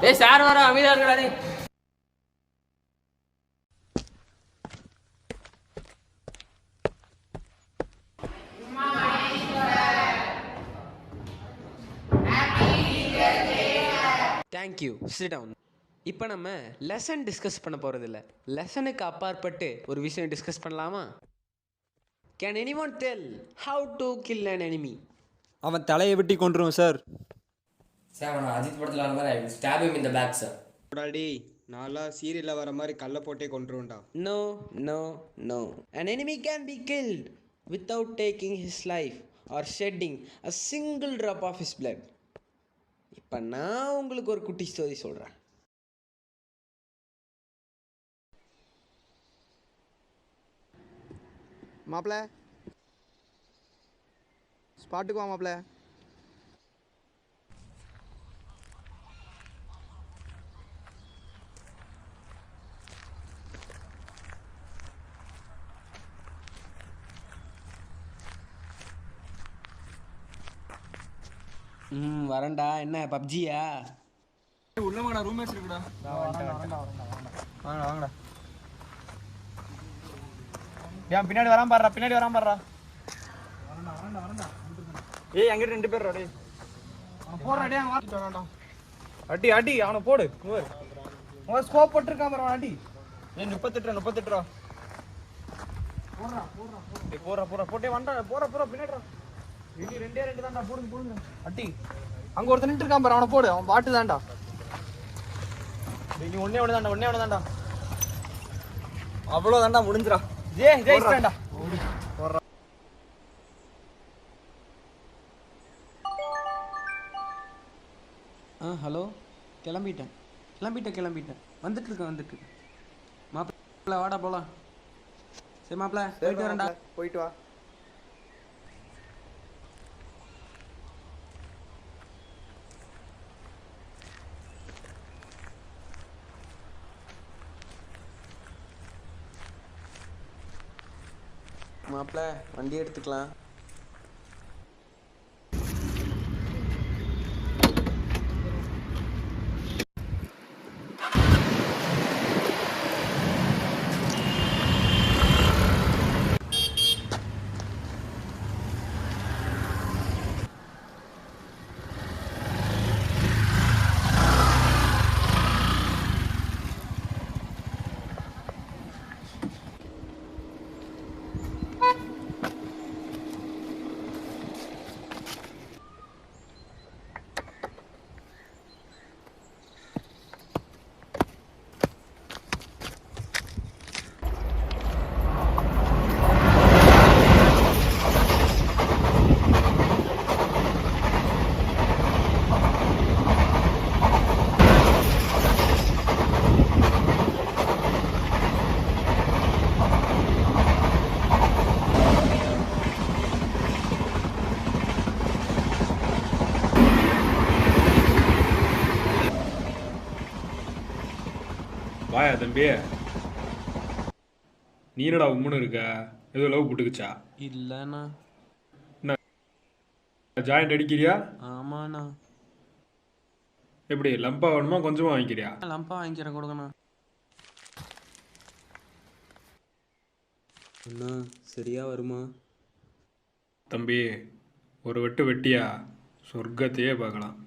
ஏய் சார் வர அமைதியா இருக்கடா நீ. Thank you, sit down. இப்போ நம்ம லெசன் டிஸ்கஸ் பண்ண போகிறதில்ல, லெசனுக்கு அப்பாற்பட்டு ஒரு விஷயம் டிஸ்கஸ் பண்ணலாமா? Can anyone tell how to kill an enemy? அவன் தலையை வெட்டி கொண்டுருவோம் சார். சார் நான் அஜித் படத்தில் வர மாதிரி stop him in the back sir. Daddy நான்லாம் சீரியலில் வர மாதிரி கல்லை போட்டே கொண்டுருவேன்டா. No no no, an enemy can be killed without taking his life or shedding a single drop of his blood. இப்போ நான் உங்களுக்கு ஒரு குட்டி ஸ்டோரி சொல்கிறேன். மாப்பிள்ள ஸ்பாட்டுக்கு வா மாப்பிள்ள. வரேன்டா. என்ன பப்ஜியா? உள்ள வாங்கடா, ரூம்மேட்ஸ் இருக்குடா. வாங்கடா வாங்கடா. ஏன் பின்னாடி வராம பாடுறா, பின்னாடி வராம பாடுறா. ஏய் அங்கிட்ட 2 பேர் டேய். அவன் போடுறா டேய், அவன் வாடா. அடி அடி அவனை போடு. அவன் ஸ்கோப் போட்டுருக்கான் பாரு, அடி. ஏய் 38 ரூபா. போடுறா போடுறா போடுறா. ஏய் போடுறா போடுறா போட்டே வந்தா. போடுறா பின்னாடிடா. இனி 2 தான்டா, போடுங்க. அடி அங்க ஒருத்தன் நின்று இருக்கான் பாரு, அவனை போடு. அவன் பாட்டு தான்டா. நீ ஒண்ணே தான்டா. அவ்வளோ தான்டா, முடிஞ்சிரா. ஜெயிச்சிட்டான்டா. ஹலோ, கிளம்பிட்டேன். வந்துட்டுருக்கேன். மாப்பிள்ள வாடா போகலாம். சரி மாப்பிள்ள, போயிட்டு வரேன்டா. போயிட்டு வா. மாப்பிள்ள வண்டி எடுத்துக்கலாம். வாயா தம்பி, நீ என்னடா உம்முன்னு இருக்க? ஏதோ லவ் போட்டுக்குச்சா? இல்லைண்ணா. என்ன ஜாயிண்ட் அடிக்கிறியா? ஆமாண்ணா. எப்படி லம்பா வேணுமா கொஞ்சமா வாங்கிக்கிறியா? லம்பா வாங்கிக்கிறேன், கொடுங்கண்ணா. அண்ணா சரியா வருமா? தம்பி ஒரு வெட்டு வெட்டியா சொர்க்கத்தையே பார்க்கலாம்.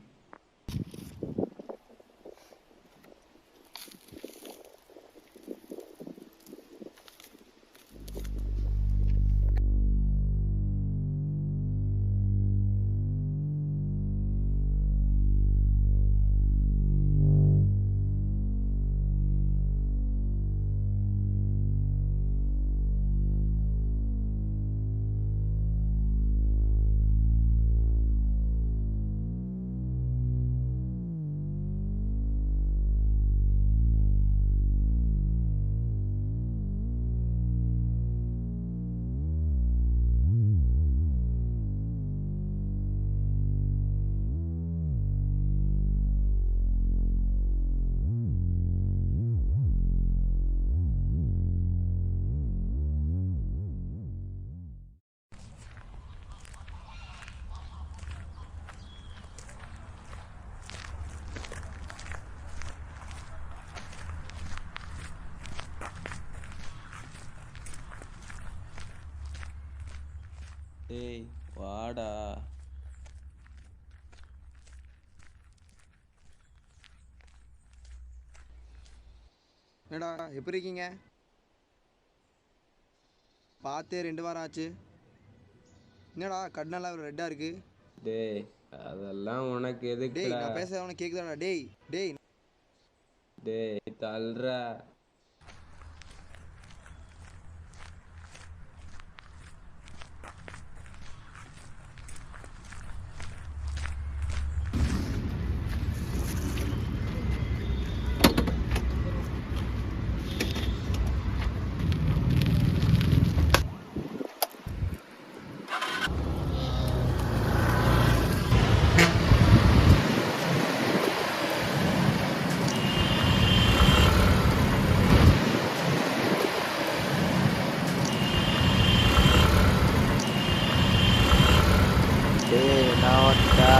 டேய் வாடா. என்னடா எப்படி இருக்கீங்க? பார்த்தே 2 வாரம் ஆச்சு. என்னடா கண்ணெல்லாம் ரெட்டாக இருக்கு? டேய் அதெல்லாம் உனக்கு டேய் எதுக்குடா? நான் பேசுறது உனக்கு கேட்குதாடா? டேய் டேய் டேய் தள்ளுறா. டேய் நான் வட்டா.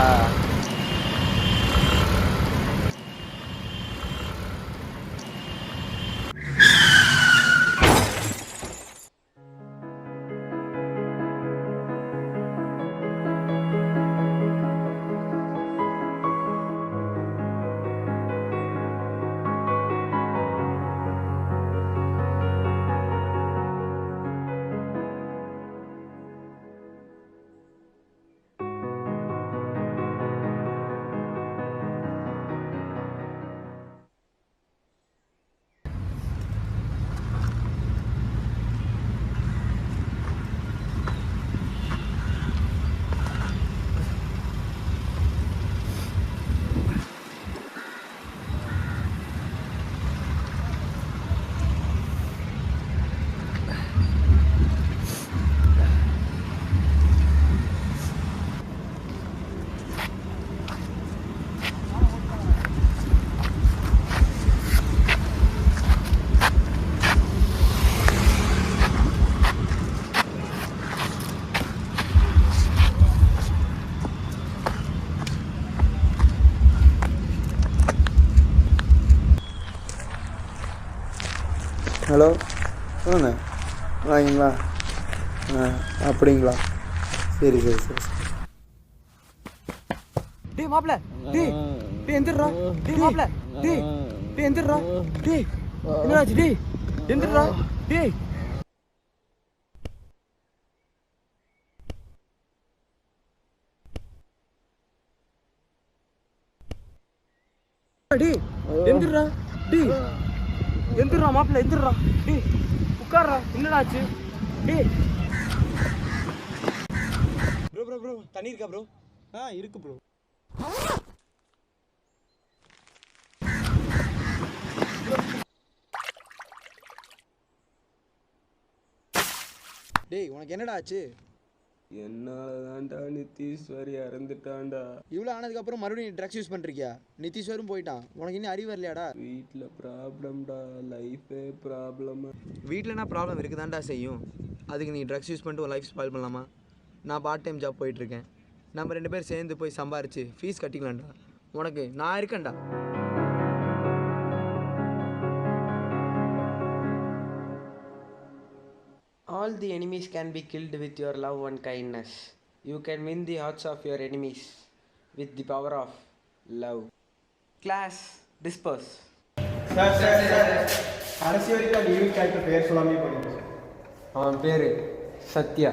ஹலோ சொல்லுங்க. வாங்கிங்களா? அப்படிங்களா? சரி சரி சரி சரி. டேய் மாப்ள, டேய் டேய் எந்திரடா. டேய் மாப்ள, டேய் டேய் எந்திரடா. டேய் என்னாச்சு? டேய் எந்திரடா. டேய் டேய் எந்திரடா. டேய் எந்திரடா மாப்ள, எந்திரடா. டேய் உட்கார்றா. என்னடா ஆச்சு? டேய் ப்ரோ ப்ரோ ப்ரோ தண்ணி இருக்கா ப்ரோ? இருக்கு ப்ரோ. டேய் உனக்கு என்னடா ஆச்சு? என்னால தான்டா நித்தீஸ்வர் இறந்துட்டான்டா. இவ்வளோ ஆனதுக்கப்புறம் மறுபடியும் ட்ரக்ஸ் யூஸ் பண்ணிருக்கியா? நிதிஷ்வரும் போயிட்டான். உனக்கு இன்னும் அறிவு வரலையாடா? வீட்டில் ப்ராப்ளம்டா, லைஃபே ப்ராப்ளம். வீட்டிலனா ப்ராப்ளம் இருக்குதான்டா செய்யும். அதுக்கு நீ ட்ரக்ஸ் யூஸ் பண்ணிட்டு உன் லைஃப் ஸ்பாயில் பண்ணலாமா? நான் பார்ட் டைம் ஜாப் போயிட்டுருக்கேன். நம்ம 2 பேர் சேர்ந்து போய் சம்பாரிச்சு ஃபீஸ் கட்டிக்கலாம்டா. உனக்கு நான் இருக்கேன்டா. All the enemies can be killed with your love and kindness. You can win the hearts of your enemies with the power of love. Class, disperse. கடைசி வரைக்கும் அந்த யூத் கேரக்டர் பேர் சொல்லாமே போயிடுச்சு. அவன் பேர் சத்யா.